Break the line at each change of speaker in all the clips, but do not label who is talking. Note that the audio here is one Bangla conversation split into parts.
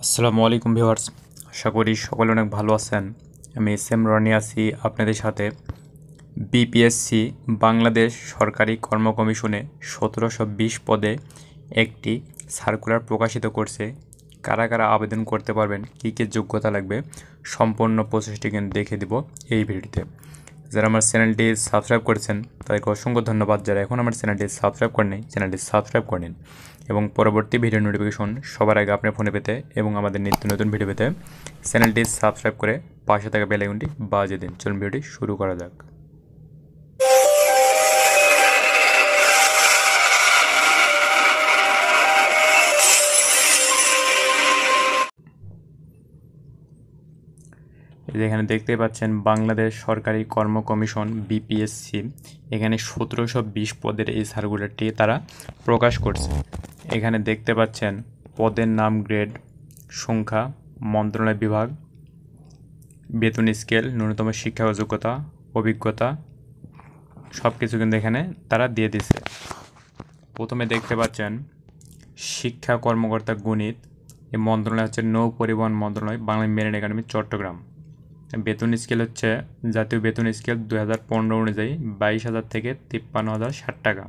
আসসালামু আলাইকুম ভিউয়ার্স, আশা করি সকলে অনেক ভালো আছেন। আমি এস এম রনি আছি আপনাদের সাথে। বিপিএসসি বাংলাদেশ সরকারি কর্ম কমিশনে 1720 পদে একটি সার্কুলার প্রকাশিত করছে। কারা কারা আবেদন করতে পারবেন, কী কী যোগ্যতা লাগবে, সম্পূর্ণ প্রসেসটি কিন্তু দেখে দিব এই ভিডিওতে। যারা আমার চ্যানেলটি সাবস্ক্রাইব করেছেন তাদেরকে অসংখ্য ধন্যবাদ। যারা এখন আমার চ্যানেলটি সাবস্ক্রাইব করেনি, চ্যানেলটি সাবস্ক্রাইব করে নিন এবং পরবর্তী ভিডিও নোটিফিকেশন সবার আগে আপনার ফোনে পেতে এবং আমাদের নিত্য নতুন ভিডিও পেতে চ্যানেলটি সাবস্ক্রাইব করে পাশে থাকা বেল আইকনটি বাজিয়ে দিন। চলুন ভিডিওটি শুরু করা যাক। এখানে দেখতে পাচ্ছেন বাংলাদেশ সরকারি কর্ম কমিশন বিপিএসসি, এখানে 1720 পদের এই সার্কুলারটি তারা প্রকাশ করছে। এখানে দেখতে পাচ্ছেন পদের নাম, গ্রেড, সংখ্যা, মন্ত্রণালয়, বিভাগ, বেতন স্কেল, ন্যূনতম শিক্ষা যোগ্যতা, অভিজ্ঞতা, সব কিছু কিন্তু এখানে তারা দিয়ে দিছে। প্রথমে দেখতে পাচ্ছেন শিক্ষা কর্মকর্তা গণিত, এই মন্ত্রণালয় হচ্ছে নৌ পরিবহন মন্ত্রণালয়, বাংলা মেরিন একাডেমি, চট্টগ্রাম। বেতন স্কেল হচ্ছে জাতীয় বেতন স্কেল 2015 অনুযায়ী 22,000 থেকে 53,060 টাকা।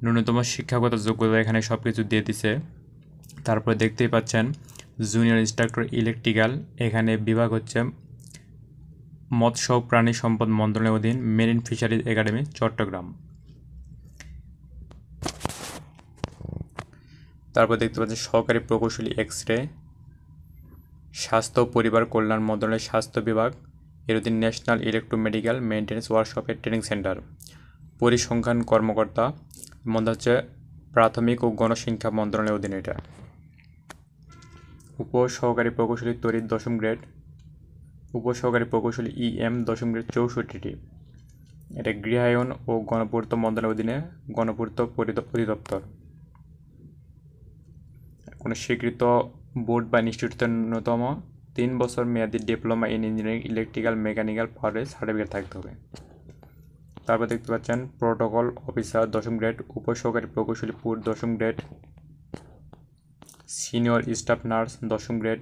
ন্যূনতম শিক্ষাগত যোগ্যতা এখানে সব কিছু দিয়ে দিছে। তারপরে দেখতেই পাচ্ছেন জুনিয়র ইনস্ট্রাক্টর ইলেকট্রিক্যাল, এখানে বিভাগ হচ্ছে মৎস্য প্রাণী সম্পদ মন্ত্রণালয়ের অধীন মেরিন ফিশারিজ একাডেমি, চট্টগ্রাম। তারপর দেখতে পাচ্ছেন সহকারী প্রকৌশলী এক্স রে, স্বাস্থ্য পরিবার কল্যাণ মন্ত্রণালয়ের স্বাস্থ্য বিভাগ, এর অধীন ন্যাশনাল ইলেকট্রোমেডিক্যাল মেইনটেন্যান্স ওয়ার্কশপের ট্রেনিং সেন্টার। পরিসংখ্যান কর্মকর্তা মধ্যে হচ্ছে প্রাথমিক ও গণশিক্ষা মন্ত্রণালয়ের অধীনে এটা। উপসহকারী প্রকৌশলী তড়িৎ 10ম গ্রেড, উপসহকারী প্রকৌশলী ইএম 10ম গ্রেড 64টি। এটা গৃহায়ন ও গণপূর্ত মন্ত্রণালয়ের অধীনে গণপূর্ত অধিদপ্তর। কোনো স্বীকৃত বোর্ড বা ইনস্টিটিউটের ন্যূনতম 3 বছর মেয়াদী diploma in engineering electrical mechanical পাওয়ারের সার্টিফিকেট থাকতে হবে। তারপর দেখতে পাচ্ছেন প্রোটোকল অফিসার 10ম গ্রেড, উপসহকারী প্রকৌশলী পুর 10ম গ্রেড, সিনিয়র স্টাফ নার্স 10ম গ্রেড।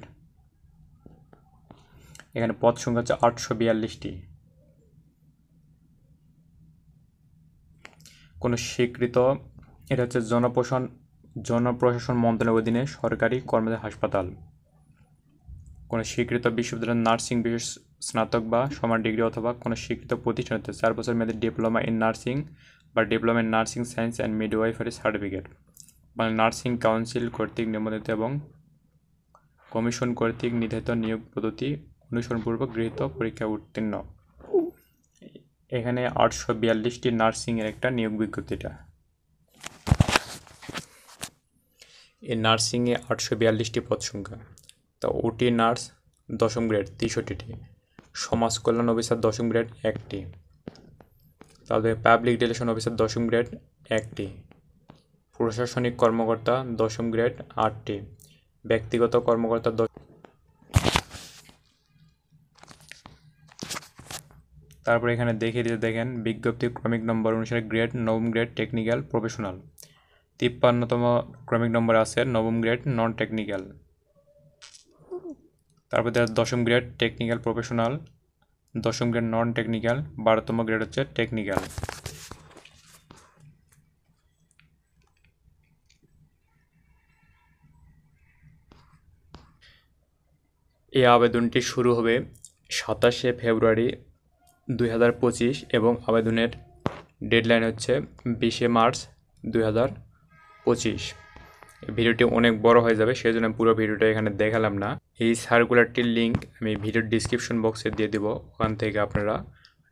এখানে পদ সংখ্যা হচ্ছে 842টি। কোনো স্বীকৃত, এটা হচ্ছে জনপ্রশাসন মন্ত্রণালয়ের অধীনে সরকারি কর্মচারী হাসপাতাল। কোনো স্বীকৃত বিশ্ববিদ্যালয়ের নার্সিং বিশেষ স্নাতক বা সমান ডিগ্রি অথবা কোনো স্বীকৃত প্রতিষ্ঠান হতে 4 বছর মেয়াদী ডিপ্লোমা ইন নার্সিং বা diploma in nursing science and midwifery certificate. মানে নার্সিং কাউন্সিল কর্তৃক নিবন্ধিত এবং কমিশন কর্তৃক নির্ধারিত নিয়োগ পদ্ধতি অনুসরণপূর্বক গৃহীত পরীক্ষা উত্তীর্ণ। এখানে 842টি নার্সিংয়ের একটা নিয়োগ বিজ্ঞপ্তিটা। এই নার্সিংয়ে 842টি পদ সংখ্যা। তা ওটি নার্স 10ম গ্রেড 63টি, সমাজ কল্যাণ অফিসার 10ম গ্রেড 1টি, তারপরে পাবলিক রিলেশন অফিসার 10ম গ্রেড 1টি, প্রশাসনিক কর্মকর্তা 10ম গ্রেড 8টি, ব্যক্তিগত কর্মকর্তা তারপরে এখানে দেখিয়ে দিতে দেখেন বিজ্ঞপ্তির ক্রমিক নম্বর অনুসারে গ্রেড 9ম গ্রেড টেকনিক্যাল প্রফেশনাল, 53তম ক্রমিক নম্বর আছে 9ম গ্রেড নন টেকনিক্যাল। তারপরে 10ম গ্রেড টেকনিক্যাল প্রফেশনাল, 10ম গ্রেড নন টেকনিক্যাল, 12তম গ্রেড হচ্ছে টেকনিক্যাল। এই আবেদনটি শুরু হবে 27শে ফেব্রুয়ারি 2025 এবং আবেদনের ডেডলাইন হচ্ছে 20শে মার্চ 2025। ভিডিওটি অনেক বড় হয়ে যাবে, সেই জন্য পুরো ভিডিওটা এখানে দেখালাম না। এই সার্কুলারটির লিঙ্ক আমি ভিডিওর ডিসক্রিপশন বক্সে দিয়ে দেব, ওখান থেকে আপনারা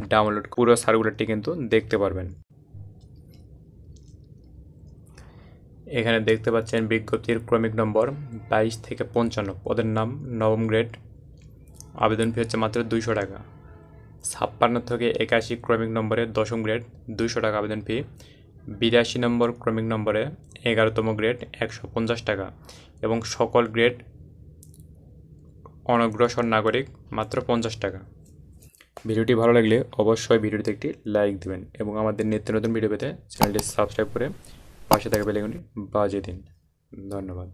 ডাউনলোড পুরো সার্কুলারটি কিন্তু দেখতে পারবেন। এখানে দেখতে পাচ্ছেন বিজ্ঞপ্তির ক্রমিক নম্বর 22 থেকে 55, পদের নাম 9ম গ্রেড, আবেদন ফি হচ্ছে মাত্র 200 টাকা। 56 থেকে 81 ক্রমিক নম্বরে 10ম গ্রেড 200 টাকা আবেদন ফি। 82 নম্বর ক্রমিক নম্বরে 11তম গ্রেড 150 টাকা এবং সকল গ্রেড অনগ্রসর নাগরিক মাত্র 50 টাকা। ভিডিওটি ভালো লাগলে অবশ্যই ভিডিওটিতে একটি লাইক দেবেন এবং আমাদের নিত্য নতুন ভিডিও পেতে চ্যানেলটি সাবস্ক্রাইব করে পাশে থাকা বেল আইকনটি বাজিয়ে দিন। ধন্যবাদ।